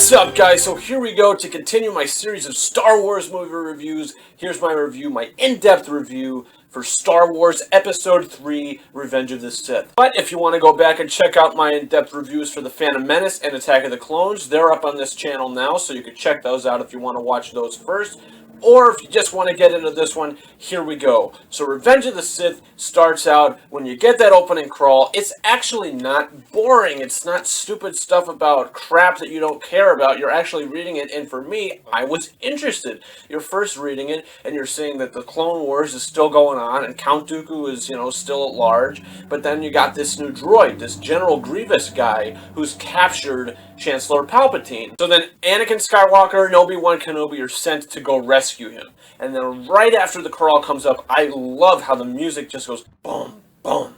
What's up, guys? So here we go to continue my series of Star Wars movie reviews. Here's my review, my in-depth review for Star Wars Episode 3, Revenge of the Sith. But if you want to go back and check out my in-depth reviews for The Phantom Menace and Attack of the Clones, they're up on this channel now, so you can check those out if you want to watch those first. Or if you just want to get into this one, here we go. So Revenge of the Sith starts out, when you get that opening crawl, it's actually not boring. It's not stupid stuff about crap that you don't care about. You're actually reading it, and for me, I was interested. You're first reading it, and you're seeing that the Clone Wars is still going on, and Count Dooku is, still at large. But then you got this new droid, this General Grievous guy, who's captured Chancellor Palpatine. So then Anakin Skywalker and Obi-Wan Kenobi are sent to go rescue him. And then right after the crawl comes up, I love how the music just goes boom, boom,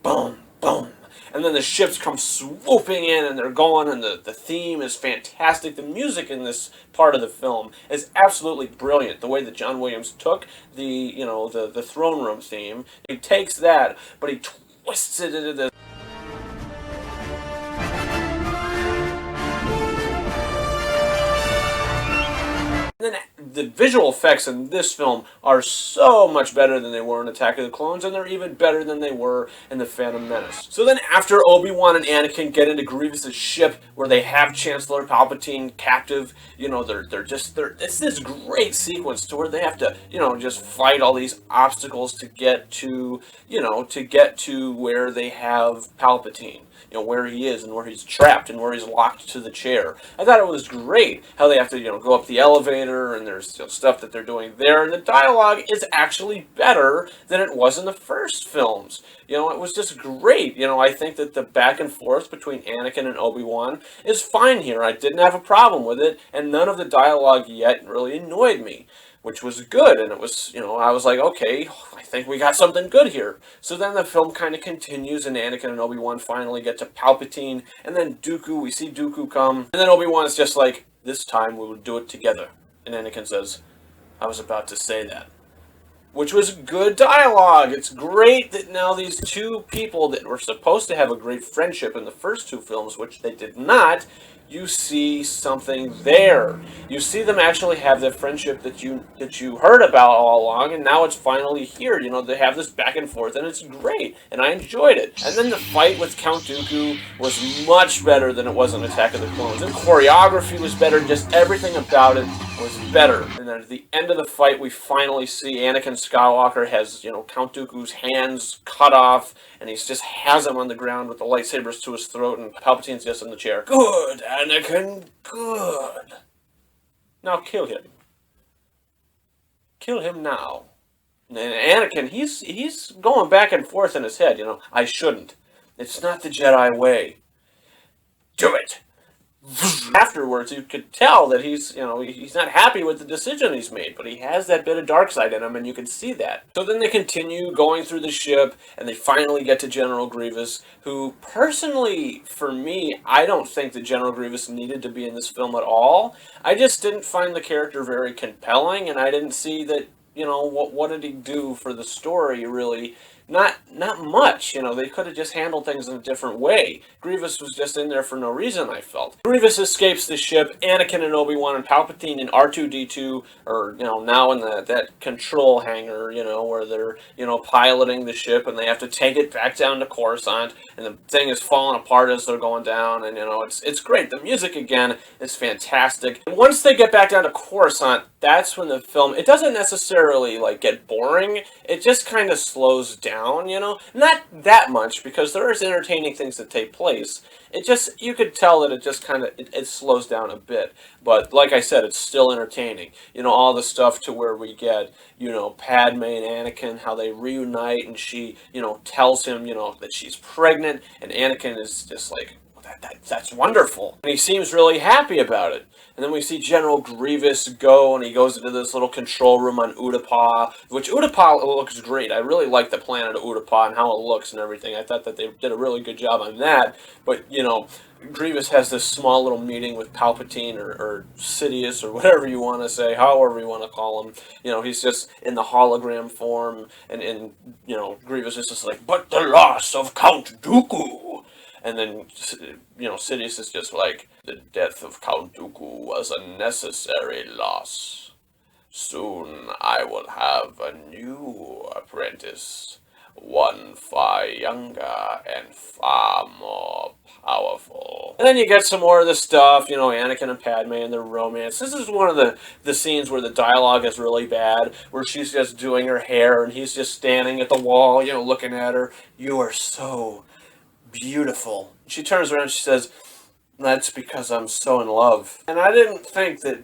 boom, boom. And then the ships come swooping in and they're going, and the theme is fantastic. The music in this part of the film is absolutely brilliant. The way that John Williams took the throne room theme, he takes that, but he twists it into this. And then the visual effects in this film are so much better than they were in Attack of the Clones, and they're even better than they were in The Phantom Menace. So then after Obi-Wan and Anakin get into Grievous' ship where they have Chancellor Palpatine captive, it's this great sequence to where they have to, just fight all these obstacles to get to where they have Palpatine. Where he is and where he's trapped and where he's locked to the chair. I thought it was great how they have to, go up the elevator, and there's stuff that they're doing there, and the dialogue is actually better than it was in the first films. It was just great. I think that the back and forth between Anakin and Obi-Wan is fine here. I didn't have a problem with it, and none of the dialogue yet really annoyed me, which was good. And it was, I was like, okay, I think we got something good here. So then the film kind of continues, and Anakin and Obi-Wan finally get to Palpatine, and then Dooku, we see Dooku come, and then Obi-Wan's just like, this time we will do it together. And Anakin says, I was about to say that. Which was good dialogue. It's great that now these two people that were supposed to have a great friendship in the first two films, which they did not, you see something there. You see them actually have that friendship that you heard about all along, and now it's finally here. They have this back and forth, and it's great, and I enjoyed it. And then the fight with Count Dooku was much better than it was in Attack of the Clones. The choreography was better, just everything about it was better. And then at the end of the fight, we finally see Anakin Skywalker has, Count Dooku's hands cut off, and he just has him on the ground with the lightsabers to his throat, and Palpatine's just in the chair. Good, Anakin, good. Now kill him. Kill him now. And Anakin, he's going back and forth in his head, I shouldn't. It's not the Jedi way. Do it. Afterwards, you could tell that he's not happy with the decision he's made, but he has that bit of dark side in him, and you can see that. So then they continue going through the ship, and they finally get to General Grievous, who, personally, for me, I don't think that General Grievous needed to be in this film at all. I just didn't find the character very compelling, and I didn't see that, what did he do for the story, really? Not much, they could have just handled things in a different way. Grievous was just in there for no reason, I felt. Grievous escapes the ship. Anakin and Obi-Wan and Palpatine and R2-D2 are, now in that control hangar, where they're, piloting the ship, and they have to take it back down to Coruscant, and the thing is falling apart as they're going down, and, it's great. The music, again, is fantastic. And once they get back down to Coruscant, that's when the film, it doesn't necessarily, get boring. It just kind of slows down. Not that much, because there is entertaining things that take place. It just, you could tell that it just kind of, it slows down a bit. But like I said, it's still entertaining. All the stuff to where we get, Padme and Anakin, how they reunite, and she, tells him, that she's pregnant, and Anakin is just like, that's wonderful. And he seems really happy about it. And then we see General Grievous go, and he goes into this little control room on Utapau, which Utapau looks great. I really like the planet of Utapau and how it looks and everything. I thought that they did a really good job on that. But, Grievous has this small little meeting with Palpatine or Sidious or whatever you want to say, however you want to call him. He's just in the hologram form, and Grievous is just like, but the loss of Count Dooku. And then, Sidious is just like, the death of Count Dooku was a necessary loss. Soon I will have a new apprentice, one far younger and far more powerful. And then you get some more of the stuff, Anakin and Padme and their romance. This is one of the scenes where the dialogue is really bad, where she's just doing her hair and he's just standing at the wall, looking at her. You are so beautiful. She turns around and she says, that's because I'm so in love. And I didn't think that,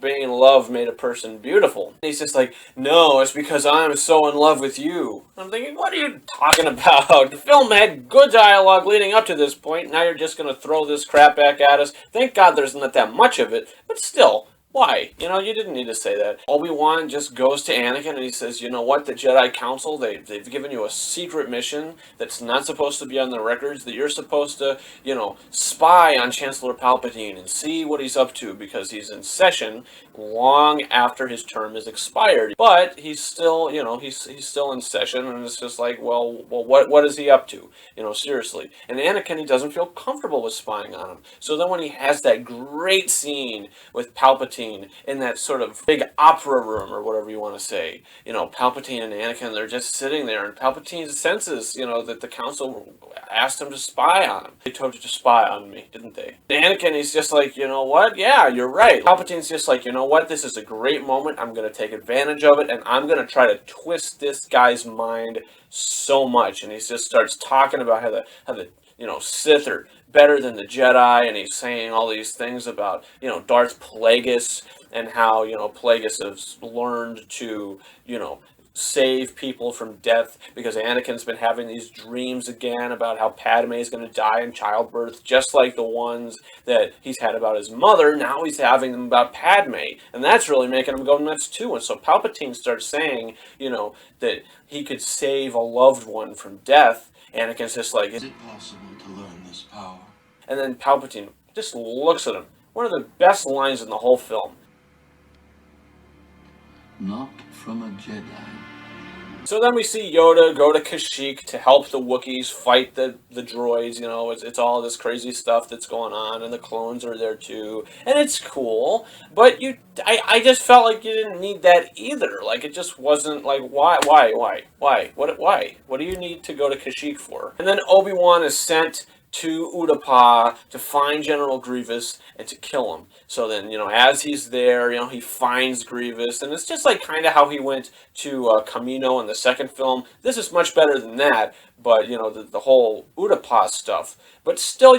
being in love made a person beautiful. And he's just like, no, it's because I'm so in love with you. I'm thinking, what are you talking about? The film had good dialogue leading up to this point. Now you're just going to throw this crap back at us. Thank God there's not that much of it. But still, why? You didn't need to say that. Obi-Wan just goes to Anakin and he says, you know what, the Jedi Council, they've given you a secret mission that's not supposed to be on the records, that you're supposed to, spy on Chancellor Palpatine and see what he's up to, because he's in session long after his term is expired. But he's still, he's still in session, and it's just like, well, what is he up to? Seriously. And Anakin, he doesn't feel comfortable with spying on him. So then when he has that great scene with Palpatine in that sort of big opera room, or whatever you want to say, Palpatine and Anakin, they're just sitting there, and Palpatine senses, that the council asked him to spy on him. They told you to spy on me, didn't they? And Anakin, he's just like, you know what? Yeah, you're right. Palpatine's just like, you know what? This is a great moment. I'm going to take advantage of it, and I'm going to try to twist this guy's mind so much. And he just starts talking about how the Sith are better than the Jedi, and he's saying all these things about, Darth Plagueis, and how, Plagueis has learned to, save people from death, because Anakin's been having these dreams again about how Padme is going to die in childbirth, just like the ones that he's had about his mother. Now he's having them about Padme, and that's really making him go nuts too. And so Palpatine starts saying, that he could save a loved one from death. Anakin's just like, is it possible to learn this power? And then Palpatine just looks at him. One of the best lines in the whole film. Not from a Jedi. So then we see Yoda go to Kashyyyk to help the Wookiees fight the droids. It's all this crazy stuff that's going on, and the clones are there too, and it's cool. But I just felt like you didn't need that either. Like, it just wasn't like, why? What do you need to go to Kashyyyk for? And then Obi-Wan is sent to Utapau to find General Grievous and to kill him. So then, as he's there, he finds Grievous, and it's just like kind of how he went to Kamino in the second film. This is much better than that, but, the whole Utapau stuff. But still,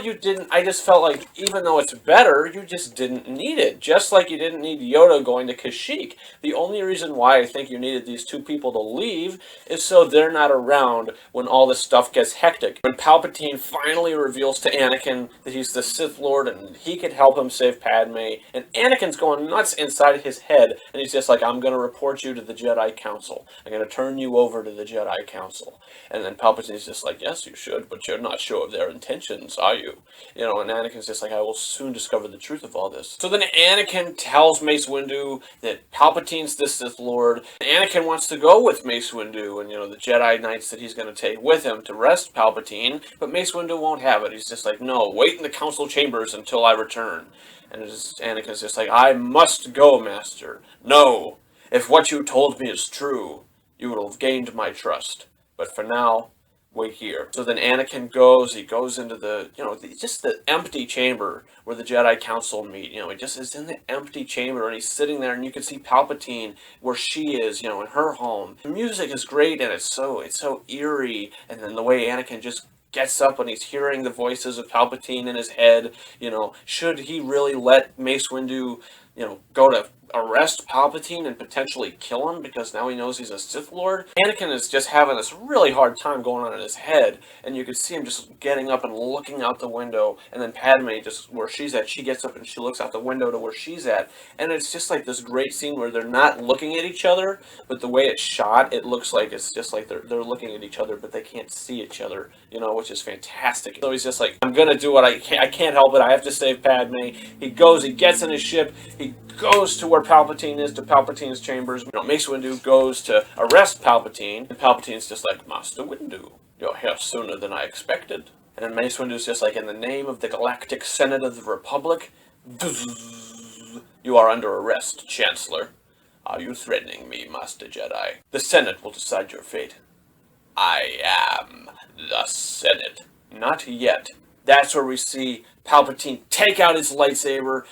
I just felt like, even though it's better, you just didn't need it. Just like you didn't need Yoda going to Kashyyyk. The only reason why I think you needed these two people to leave is so they're not around when all this stuff gets hectic. When Palpatine finally reveals to Anakin that he's the Sith Lord and he could help him save Padme, and Anakin's going nuts inside his head, and he's just like, I'm going to report you to the Jedi Council. I'm going to turn you over to the Jedi Council. And then Palpatine's just like, yes, you should, but you're not sure of their intentions, are you? And Anakin's just like, I will soon discover the truth of all this. So then Anakin tells Mace Windu that Palpatine's the Sith Lord. Anakin wants to go with Mace Windu and, the Jedi Knights that he's going to take with him to arrest Palpatine, but Mace Windu won't have it. He's just like, no, wait in the council chambers until I return. And Anakin's just like, I must go, Master. No, if what you told me is true, you will have gained my trust. But for now, wait here. So then Anakin he goes into the, just the empty chamber where the Jedi Council meet. He just is in the empty chamber, and he's sitting there, and you can see Palpatine where she is, in her home. The music is great, and it's so eerie, and then the way Anakin just gets up when he's hearing the voices of Palpatine in his head, should he really let Mace Windu, go to arrest Palpatine and potentially kill him because now he knows he's a Sith Lord? Anakin is just having this really hard time going on in his head, and you can see him just getting up and looking out the window, and then Padme, just where she's at, she gets up and she looks out the window to where she's at, and it's just like this great scene where they're not looking at each other, but the way it's shot, it looks like it's just like they're looking at each other, but they can't see each other, which is fantastic. So he's just like, I'm gonna do what I can't help it, I have to save Padme. He gets in his ship, he goes to where Palpatine is, to Palpatine's chambers. Mace Windu goes to arrest Palpatine, and Palpatine's just like, Master Windu, you're here sooner than I expected. And then Mace Windu's just like, in the name of the Galactic Senate of the Republic, you are under arrest, Chancellor. Are you threatening me, Master Jedi? The Senate will decide your fate. I am the Senate. Not yet. That's where we see Palpatine take out his lightsaber,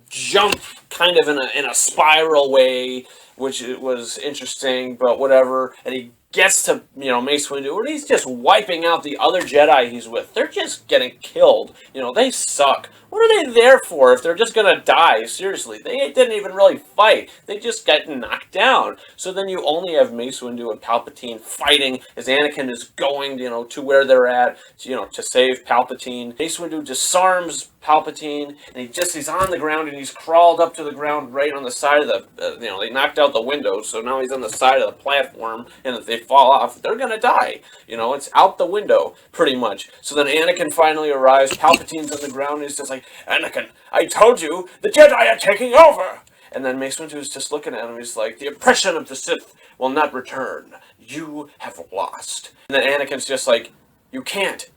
jump kind of in a spiral way, which was interesting, but whatever. And he gets to, Mace Windu, and he's just wiping out the other Jedi he's with. They're just getting killed. They suck. What are they there for if they're just gonna die? Seriously, they didn't even really fight. They just got knocked down. So then you only have Mace Windu and Palpatine fighting as Anakin is going, to where they're at, to save Palpatine. Mace Windu disarms Palpatine, and he's on the ground, and he's crawled up to the ground right on the side of the, they knocked out the window, so now he's on the side of the platform, and if they fall off, they're gonna die. It's out the window, pretty much. So then Anakin finally arrives, Palpatine's on the ground, and he's just like, Anakin, I told you, the Jedi are taking over! And then Mace Windu is just looking at him, he's like, the oppression of the Sith will not return. You have lost. And then Anakin's just like, you can't.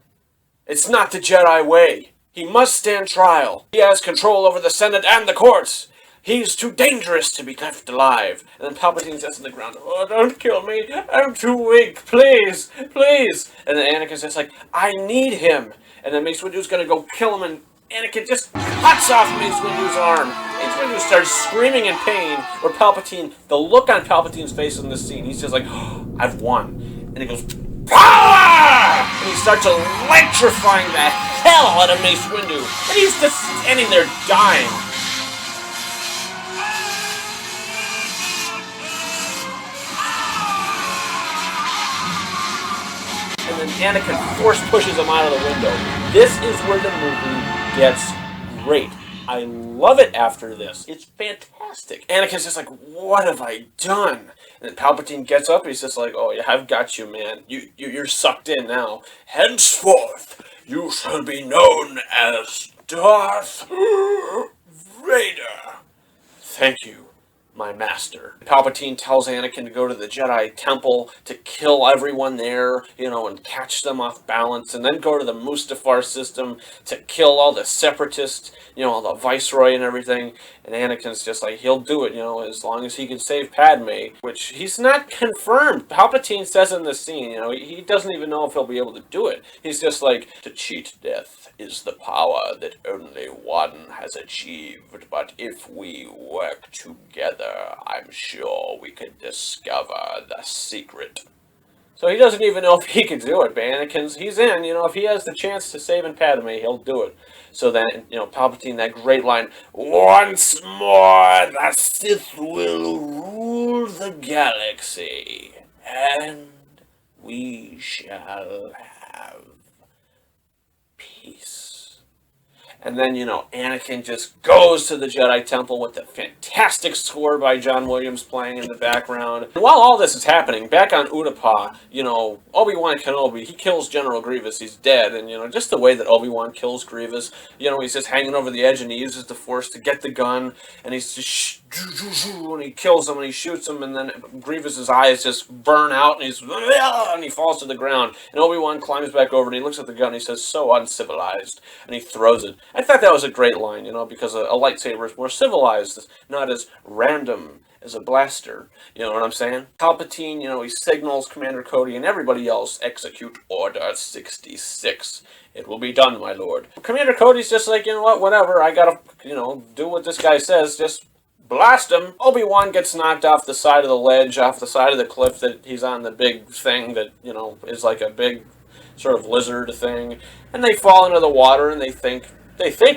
It's not the Jedi way. He must stand trial. He has control over the Senate and the courts. He's too dangerous to be left alive. And then Palpatine's just on the ground. Oh, don't kill me. I'm too weak. Please. Please. And then Anakin's just like, I need him. And then Mace Windu's going to go kill him, and Anakin just cuts off Mace Windu's arm. Mace Windu starts screaming in pain, where Palpatine, the look on Palpatine's face in this scene, he's just like, oh, I've won. And he goes, power! And he starts electrifying the hell out of Mace Windu. And he's just standing there dying. And then Anakin force pushes him out of the window. This is where the movie gets great. I love it after this. It's fantastic. Anakin's just like, what have I done? And then Palpatine gets up and he's just like, oh yeah, I've got you, man. You're sucked in now. Henceforth, you shall be known as Darth Vader. Thank you, my master. Palpatine tells Anakin to go to the Jedi Temple to kill everyone there, and catch them off balance, and then go to the Mustafar system to kill all the separatists, all the Viceroy and everything. And Anakin's just like, he'll do it, as long as he can save Padme, which he's not confirmed. Palpatine says in this scene, he doesn't even know if he'll be able to do it. He's just like, to cheat death is the power that only one has achieved, but if we work together, I'm sure we can discover the secret. So he doesn't even know if he can do it, but he's in, if he has the chance to save Padme, he'll do it. So then, Palpatine, that great line, once more the Sith will rule the galaxy, and we shall have peace. And then, Anakin just goes to the Jedi Temple with the fantastic score by John Williams playing in the background. And while all this is happening, back on Utapau, Obi-Wan Kenobi, he kills General Grievous, he's dead, and, just the way that Obi-Wan kills Grievous, he's just hanging over the edge, and he uses the Force to get the gun, and he's just, and he kills him, and he shoots him, and then Grievous's eyes just burn out, and he falls to the ground, and Obi-Wan climbs back over, and he looks at the gun, and he says, so uncivilized, and he throws it. I thought that was a great line, because a lightsaber is more civilized, not as random as a blaster. You know what I'm saying? Palpatine, he signals Commander Cody and everybody else, execute Order 66. It will be done, my lord. Commander Cody's just like, whatever, I gotta, do what this guy says, just blast him. Obi-Wan gets knocked off the side of the ledge, off the side of the cliff that he's on, the big thing that, is like a big sort of lizard thing, and they fall into the water, and they think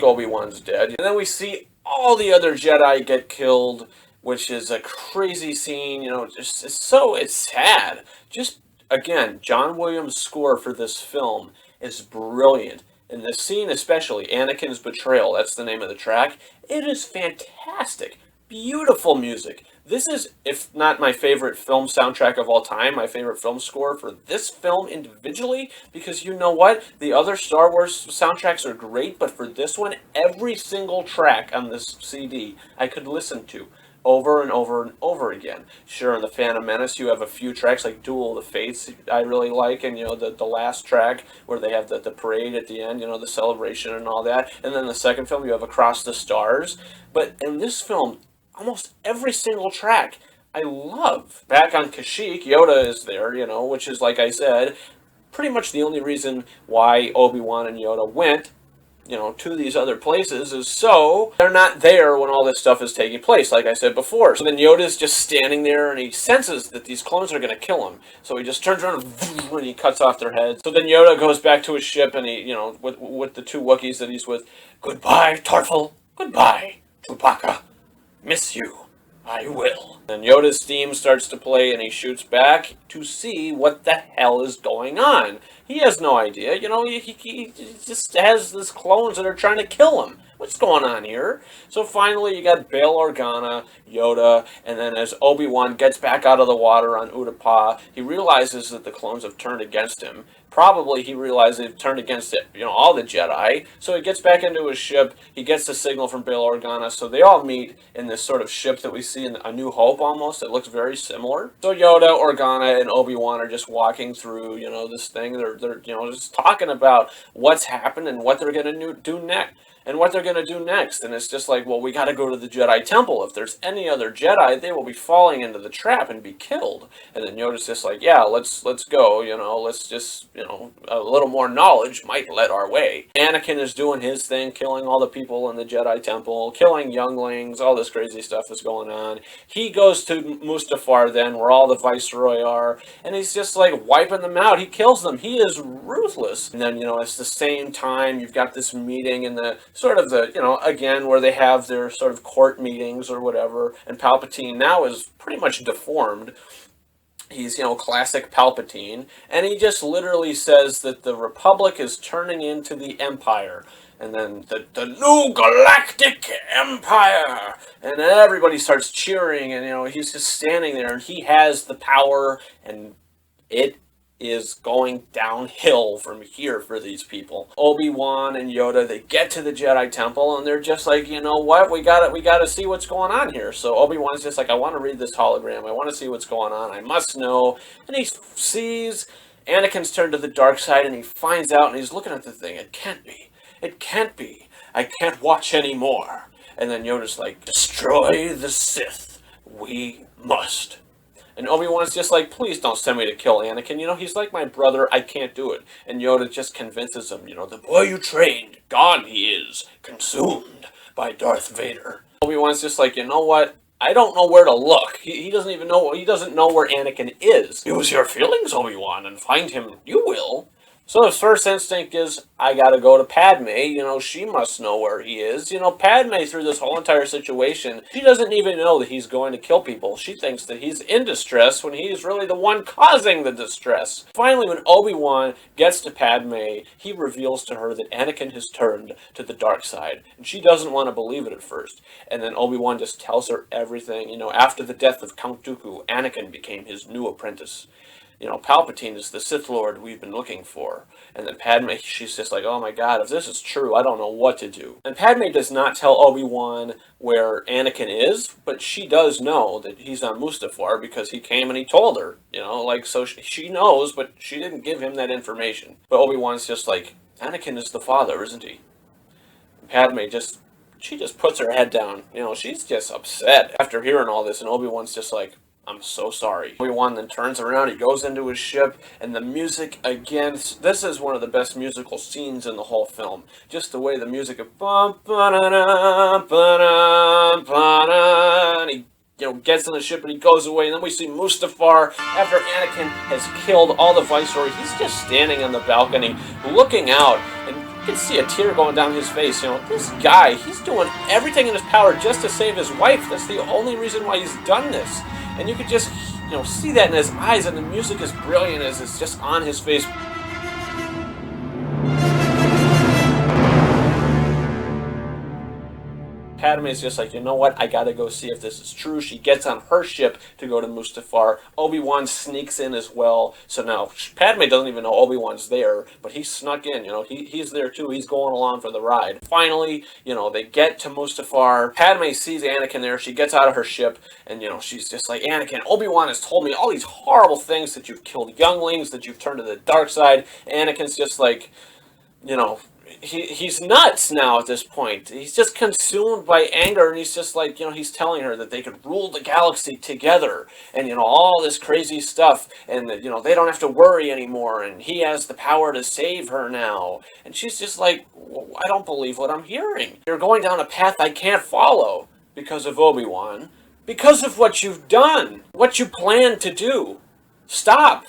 Obi-Wan's dead. And then we see all the other Jedi get killed, which is a crazy scene, it's sad. Just, again, John Williams' score for this film is brilliant. In this scene especially, Anakin's Betrayal, that's the name of the track, it is fantastic. Beautiful music. This is, if not my favorite film soundtrack of all time, my favorite film score for this film individually, because you know what? The other Star Wars soundtracks are great, but for this one, every single track on this CD I could listen to over and over and over again. Sure, in The Phantom Menace, you have a few tracks like Duel of the Fates I really like, and, the last track where they have the parade at the end, the celebration and all that. And then the second film, you have Across the Stars. But in this film, almost every single track I love. Back on Kashyyyk, Yoda is there, which is, like I said, pretty much the only reason why Obi-Wan and Yoda went to these other places is so they're not there when all this stuff is taking place, like I said before. So then Yoda's just standing there, and he senses that these clones are going to kill him. So he just turns around and he cuts off their heads. So then Yoda goes back to his ship, and he, with the two Wookiees that he's with, "Goodbye, Tarful. Goodbye, Chewbacca. Miss you. I will." And Yoda's theme starts to play, and he shoots back to see what the hell is going on. He has no idea. He just has these clones that are trying to kill him. What's going on here? So finally, you got Bail Organa, Yoda, and then as Obi-Wan gets back out of the water on Utapau, he realizes that the clones have turned against him. Probably he realized they've turned against all the Jedi. So he gets back into his ship. He gets the signal from Bail Organa. So they all meet in this sort of ship that we see in A New Hope almost. It looks very similar. So Yoda, Organa, and Obi-Wan are just walking through, this thing. They're just talking about what's happened and what they're going to do next. And what they're going to do next. And it's just like, well, we got to go to the Jedi Temple. If there's any other Jedi, they will be falling into the trap and be killed. And then Yoda's just like, yeah, let's go, let's just, a little more knowledge might lead our way. Anakin is doing his thing, killing all the people in the Jedi Temple, killing younglings, all this crazy stuff is going on. He goes to Mustafar then, where all the Viceroy are, and he's just like wiping them out. He kills them. He is ruthless. And then, it's the same time, you've got this meeting in the sort of again, where they have their sort of court meetings or whatever, and Palpatine now is pretty much deformed. He's, classic Palpatine, and he just literally says that the Republic is turning into the Empire, and then the new galactic empire, and everybody starts cheering, and, he's just standing there, and he has the power, and it is going downhill from here for these people. Obi-Wan and Yoda, they get to the Jedi Temple, and they're just like, you know what, we gotta see what's going on here. So Obi-Wan's just like, I want to read this hologram, I want to see what's going on, I must know. And he sees Anakin's turned to the dark side, and he finds out, and he's looking at the thing. It can't be, I can't watch anymore. And then Yoda's like, destroy the Sith, we must. And Obi-Wan's just like, please don't send me to kill Anakin. He's like my brother. I can't do it. And Yoda just convinces him, the boy you trained, gone he is, consumed by Darth Vader. Obi-Wan's just like, you know what? I don't know where to look. He doesn't even know. He doesn't know where Anakin is. Use your feelings, Obi-Wan, and find him. You will. So his first instinct is, I gotta go to Padme, she must know where he is. Padme, through this whole entire situation, she doesn't even know that he's going to kill people. She thinks that he's in distress when he's really the one causing the distress. Finally, when Obi-Wan gets to Padme, he reveals to her that Anakin has turned to the dark side, and she doesn't want to believe it at first. And then Obi-Wan just tells her everything. After the death of Count Dooku, Anakin became his new apprentice. Palpatine is the Sith Lord we've been looking for. And then Padme, she's just like, oh my god, if this is true, I don't know what to do. And Padme does not tell Obi-Wan where Anakin is, but she does know that he's on Mustafar because he came and he told her, so she knows, but she didn't give him that information. But Obi-Wan's just like, Anakin is the father, isn't he? And Padme she just puts her head down. She's just upset after hearing all this, and Obi-Wan's just like, I'm so sorry. Obi-Wan then turns around, he goes into his ship, and the music, again, this is one of the best musical scenes in the whole film. Just the way the music of and he gets in the ship and he goes away, and then we see Mustafar, after Anakin has killed all the Viceroy, he's just standing on the balcony, looking out, and you can see a tear going down his face. This guy, he's doing everything in his power just to save his wife. That's the only reason why he's done this. And you could just, see that in his eyes, and the music is brilliant as it's just on his face. Padme's just like, you know what, I gotta go see if this is true. She gets on her ship to go to Mustafar. Obi-Wan sneaks in as well. So now Padme doesn't even know Obi-Wan's there, but he snuck in, he's there too. He's going along for the ride. Finally, they get to Mustafar. Padme sees Anakin there. She gets out of her ship, and, she's just like, Anakin, Obi-Wan has told me all these horrible things, that you've killed younglings, that you've turned to the dark side. Anakin's just like, he's nuts now at this point. He's just consumed by anger, and he's just like, he's telling her that they could rule the galaxy together, and, all this crazy stuff, and that, they don't have to worry anymore, and he has the power to save her now. And she's just like, I don't believe what I'm hearing. You're going down a path I can't follow because of Obi-Wan, because of what you've done, what you plan to do. Stop,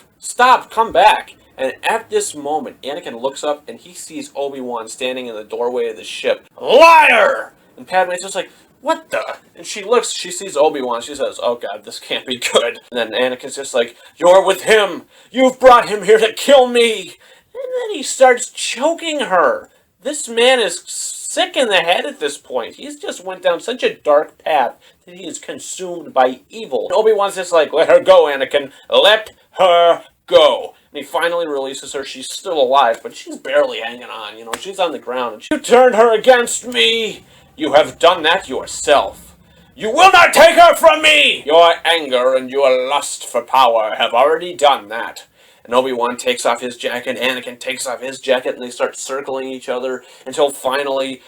come back. And at this moment, Anakin looks up and he sees Obi-Wan standing in the doorway of the ship. Liar! And Padme's just like, what the? And she looks, she sees Obi-Wan, she says, oh god, this can't be good. And then Anakin's just like, you're with him! You've brought him here to kill me! And then he starts choking her. This man is sick in the head at this point. He's just went down such a dark path that he is consumed by evil. And Obi-Wan's just like, let her go, Anakin. Let her go. And he finally releases her. She's still alive, but she's barely hanging on. She's on the ground. And you turned her against me! You have done that yourself. You will not take her from me! Your anger and your lust for power have already done that. And Obi-Wan takes off his jacket, Anakin takes off his jacket, and they start circling each other until finally,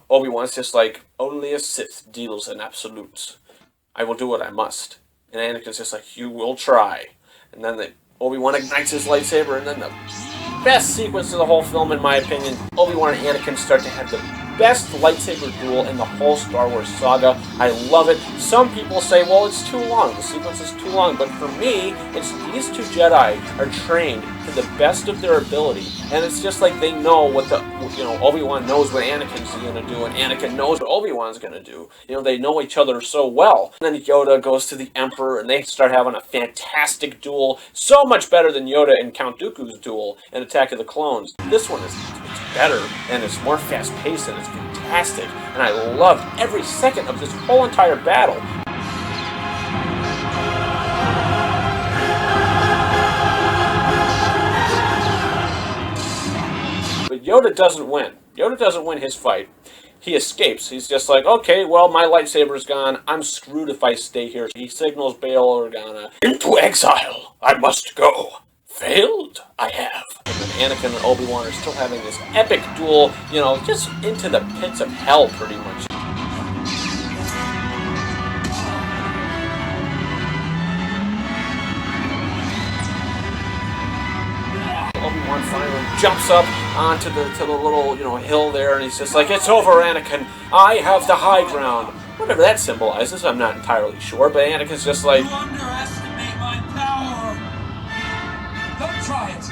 Obi-Wan's just like, only a Sith deals in absolutes. I will do what I must. And Anakin's just like, you will try. And then Obi-Wan ignites his lightsaber, and then the best sequence of the whole film, in my opinion, Obi-Wan and Anakin start to have the best lightsaber duel in the whole Star Wars saga. I love it. Some people say, well, it's too long. The sequence is too long. But for me, it's these two Jedi are trained to the best of their ability. And it's just like they know what Obi-Wan knows what Anakin's going to do, and Anakin knows what Obi-Wan's going to do. They know each other so well. And then Yoda goes to the Emperor, and they start having a fantastic duel. So much better than Yoda and Count Dooku's duel in Attack of the Clones. This one is better, and it's more fast-paced, and it's fantastic. And I loved every second of this whole entire battle. But Yoda doesn't win. Yoda doesn't win his fight. He escapes. He's just like, okay, well, my lightsaber's gone. I'm screwed if I stay here. He signals Bail Organa, into exile. I must go. Failed? I have. And then Anakin and Obi-Wan are still having this epic duel, just into the pits of hell, pretty much. Obi-Wan finally jumps up onto the little, hill there, and he's just like, it's over, Anakin. I have the high ground. Whatever that symbolizes, I'm not entirely sure, but Anakin's just like, you underestimate my power. Don't try it.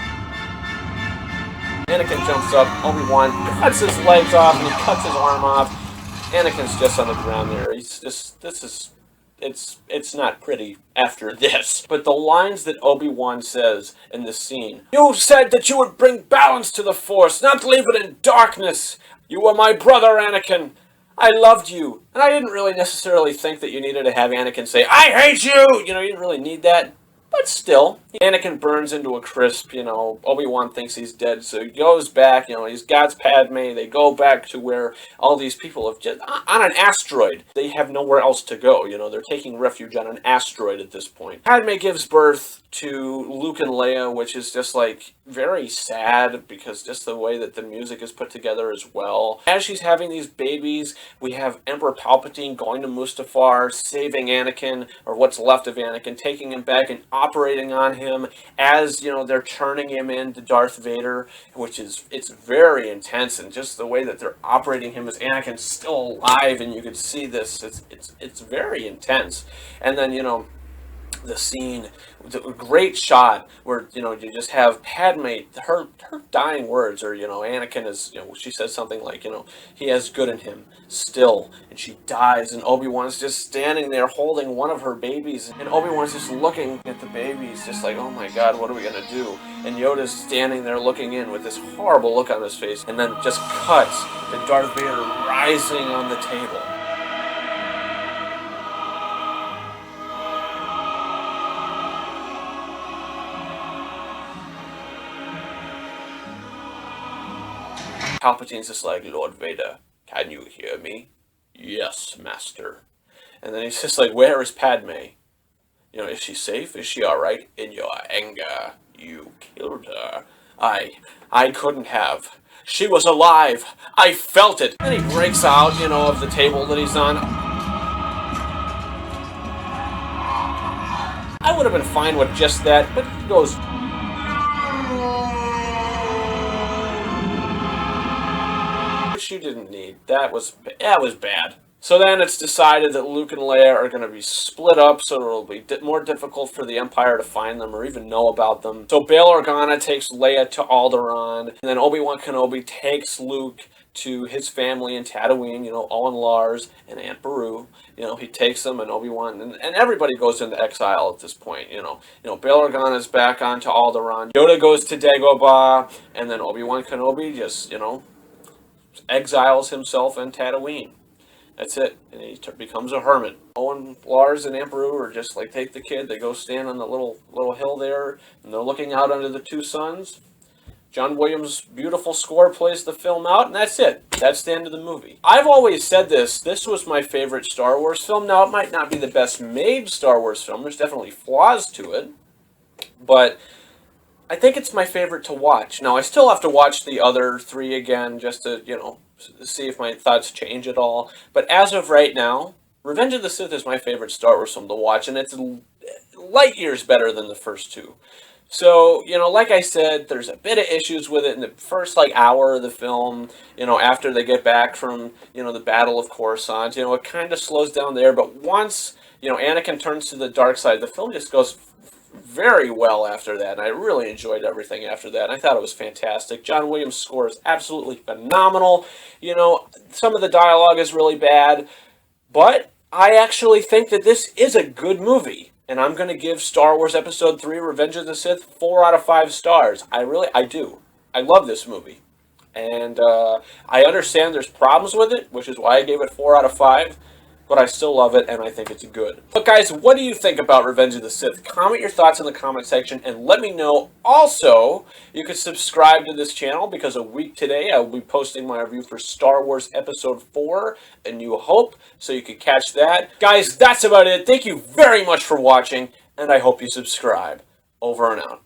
Anakin jumps up, Obi-Wan cuts his legs off, and he cuts his arm off. Anakin's just on the ground there. He's just, it's not pretty after this. But the lines that Obi-Wan says in this scene, you said that you would bring balance to the Force, not leave it in darkness. You were my brother, Anakin. I loved you. And I didn't really necessarily think that you needed to have Anakin say, I hate you! You didn't really need that. But still, Anakin burns into a crisp, Obi-Wan thinks he's dead, so he goes back, he's got Padme, they go back to where all these people have just, on an asteroid. They have nowhere else to go, they're taking refuge on an asteroid at this point. Padme gives birth to Luke and Leia, which is just like very sad because just the way that the music is put together as well. As she's having these babies, we have Emperor Palpatine going to Mustafar, saving Anakin, or what's left of Anakin, taking him back and operating on him as, they're turning him into Darth Vader, it's very intense, and just the way that they're operating him as Anakin's still alive, and you can see this, it's very intense. And then, the scene, the great shot where, you just have Padme, her dying words, or, Anakin is, she says something like, he has good in him still, and she dies, and Obi-Wan's just standing there holding one of her babies, and Obi-Wan's just looking at the babies, just like, oh my god, what are we gonna do? And Yoda's standing there looking in with this horrible look on his face, and then just cuts to Darth Vader rising on the table. Palpatine's just like, Lord Vader, can you hear me? Yes, Master. And then he's just like, where is Padme? You know, is she safe? Is she alright? In your anger, you killed her. I couldn't have. She was alive. I felt it. And he breaks out, you know, of the table that he's on. I would have been fine with just that, but he goes... Which you didn't need. That was bad. So then it's decided that Luke and Leia are going to be split up, so it'll be more difficult for the Empire to find them or even know about them. So Bail Organa takes Leia to Alderaan, and then Obi-Wan Kenobi takes Luke to his family in Tatooine, you know, Owen Lars and Aunt Beru. You know, he takes them, and Obi-Wan, and everybody goes into exile at this point, you know. Bail Organa's back onto Alderaan. Yoda goes to Dagobah, and then Obi-Wan Kenobi just, you know, exiles himself in Tatooine. That's it, and he becomes a hermit. Owen, Lars, and Aunt Beru are just like, take the kid, they go stand on the little hill there, and they're looking out under the two suns. John Williams' beautiful score plays the film out, and that's it. That's the end of the movie. I've always said this was my favorite Star Wars film. Now, it might not be the best made Star Wars film, there's definitely flaws to it, but I think it's my favorite to watch. Now, I still have to watch the other three again, just to, you know, see if my thoughts change at all. But as of right now, Revenge of the Sith is my favorite Star Wars film to watch, and it's light years better than the first two. So, you know, like I said, there's a bit of issues with it in the first, like, hour of the film, you know, after they get back from, you know, the Battle of Coruscant. You know, it kind of slows down there, but once, you know, Anakin turns to the dark side, the film just goes very well after that, and I really enjoyed everything after that. I thought it was fantastic. John Williams' score is absolutely phenomenal. You know, some of the dialogue is really bad, but I actually think that this is a good movie, and I'm going to give Star Wars Episode 3, Revenge of the Sith, 4 out of 5 stars. I do. I love this movie, and I understand there's problems with it, which is why I gave it 4 out of 5. But I still love it, and I think it's good. But guys, what do you think about Revenge of the Sith? Comment your thoughts in the comment section, and let me know. Also, you can subscribe to this channel, because a week today I will be posting my review for Star Wars Episode 4, A New Hope, so you can catch that. Guys, that's about it. Thank you very much for watching, and I hope you subscribe. Over and out.